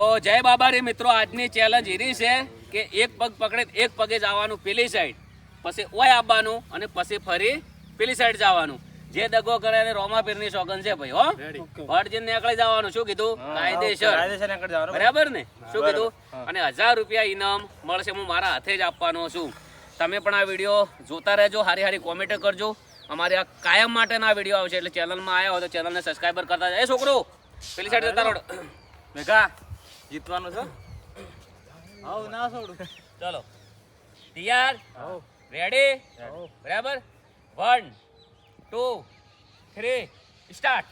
તો જય બાબારી મિત્રો, આજની ચેલેન્જ એવી છે કે એક પગ પકડે એક પગે જવાનું પેલી સાઈડ, પછી ઓય આવવાનું અને પછી ફરી પેલી સાઈડ જવાનું. જે દગો કરે એને રોમાપીરની સોગન છે ભાઈ. હો અર્જુન નીકળી જવાનું. શું કીધું? કાયદેસર. બરાબર ને? શું કીધું? અને 1000 રૂપિયા ઇનામ મળશે. હું મારા હાથે જ આપવાનો છું. તમે પણ આ વિડીયો જોતા રહેજો, હારી હારી કોમેન્ટ કરજો. અમારે આ કાયમ માટેના વિડીયો આવશે, એટલે ચેનલમાં આવ્યા હોય તો ચેનલને સબસ્ક્રાઈબર કરતા જાય. છોકરો પેલી સાઈડ જતા રોડ મેઘા જીતવાનું છે. આવ ના છોડું. ચલો તૈયાર, રેડી, બરાબર? 1 2 3 સ્ટાર્ટ.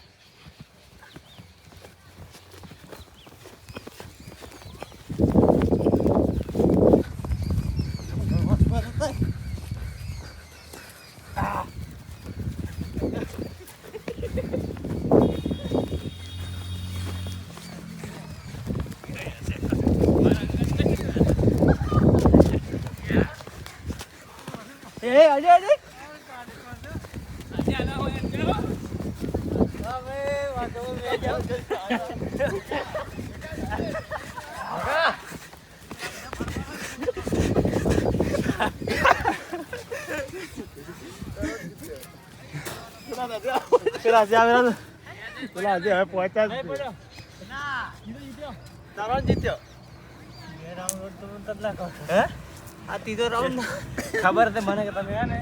ખબર છે મને કે તમે હે ને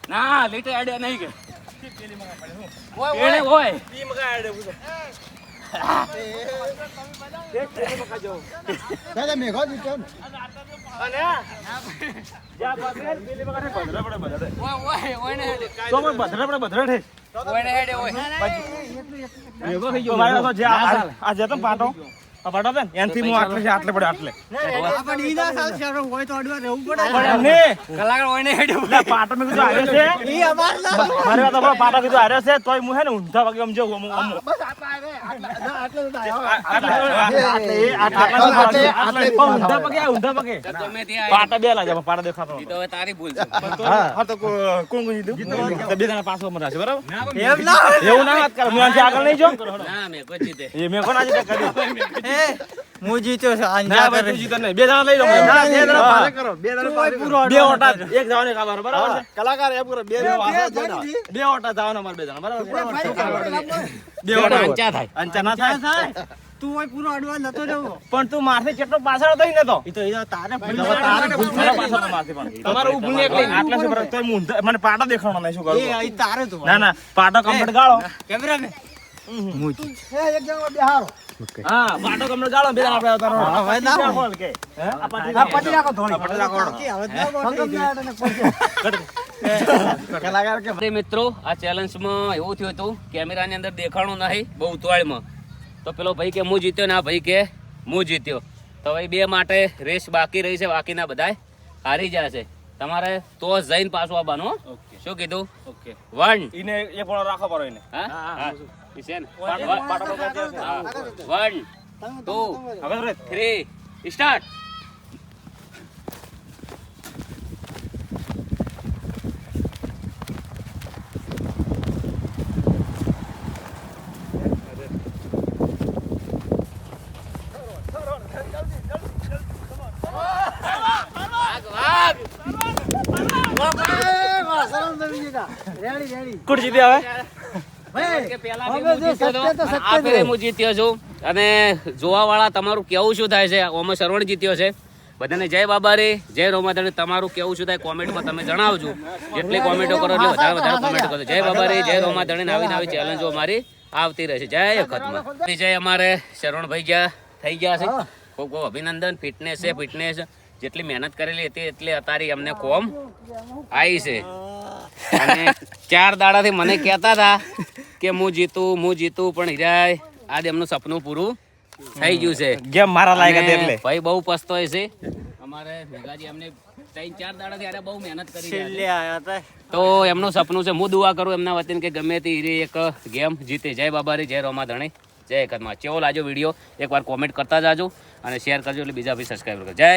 ના લીટર આડ્યા નહીં કે પાટો એનથી હું આટલે પડે આટલે પાટો મેં કીધું હાર્યો છે મારી વાત પાટો કીધું હાર્યો છે તોય હું હે ને ઊંધા પગે આમ જો ઊંધા પગે પાટા બે લાગે પાટા દેખાતો તારી ભૂલ કોણ બે જણા પાછો મને છે બરાબર એવું ના વાત કર હું આગળ નહીં જો મેં કોઈ જીતે એ મેં કોણ આજે કરી હું જીત્યો છું જીતો નહીં બે જણા લઈ લો બે ઓટા એક જવાને ખાવાનો બરાબર છે કલાકાર એમ કરો બે ઓટા જવાનો અમારે બે જણા બરાબર બે ઓટા અંચા થાય અંચા ના થાય તું હોય પૂરો અડવા નતો જવો પણ તું મારથી કેટલો પાછળ હતો ને તો એ તો તારે પાછળ મારથી પણ તમારું ભૂલ એકલી આટલા છે બરાબર તો મને પાટા દેખાણો નહીં શું કરું એ તારે તો ના ના પાટો કમ્પ્લીટ ગાળો કેમેરા મે એક જણો બેહારો હા પાટો કમ્પ્લીટ ગાળો બે જણા આપણે ઉતારો હવે ના બોલ કે આ પટી રાખો ધોણી પટી રાખો કલાકાર કે મિત્રો આ ચેલેન્જમાં એવું થયું હતું કેમેરાની અંદર દેખાણું નહીં બહુ ઉતવાળમાં તો પેલો ભાઈ કે હું જીત્યો ને આ ભાઈ કે હું જીત્યો તો ભાઈ બે માટે રેસ બાકી રહી છે બાકીના બધા હારી જશે તમારે તો જઈને પાછું આવવાનું શું કીધું ઓકે 1 ઈને એક પણ રાખો પડો ઈને હા હા છે ને 1 2 હવે 3 સ્ટાર્ટ કુડ જીતે હવે હું જીત્યો છું અને જોવા વાળા તમારું કેવું શું થાય છે? ઓમાં શ્રવણ જીત્યો છે. બધાને જય બાબારી, જય રોમાધણી. તમારું કેવું શું થાય કોમેન્ટમાં તમે જણાવજો. જેટલી કોમેન્ટો કરો એટલે વધારે કોમેન્ટ કરો. જય બાબારી, જય રોમાધણી. આવી નવી ચેલેન્જો અમારી આવતી રહેશે. જય અખતમાં જય. અમારે શ્રવણભાઈ ગયા થઈ ગયા છે. ખૂબ ખૂબ અભિનંદન. ફિટનેસ છે, ફિટનેસ જેટલી મહેનત કરેલી હતી એટલી અત્યારે અમને કોમ આવી છે. અને 4 દાડાથી મને કહેતા હતા કે હું જીતું પણ હીરાય આજે એમનું સપનું પૂરું થઈ ગયું છે. ગેમ મારા લાયક હતી એટલે ભાઈ બહુ પછતાય છે. અમારે મેઘાજી અમને 3-4 દાડાથી આરે બહુ મહેનત કરી છેલ્લે આયા હતા તો એમનું સપનું છે. હું દુઆ કરું એમના વતીને કે ગમે તે એક ગેમ જીતે. જય બાબારી, જય રોમાધણી. જય કદમાં. કેવો લાગ્યો વિડીયો એકવાર કોમેન્ટ કરતા જાજો અને શેર કરજો એટલે બીજા બી સબસ્ક્રાઈબર કરજો. જય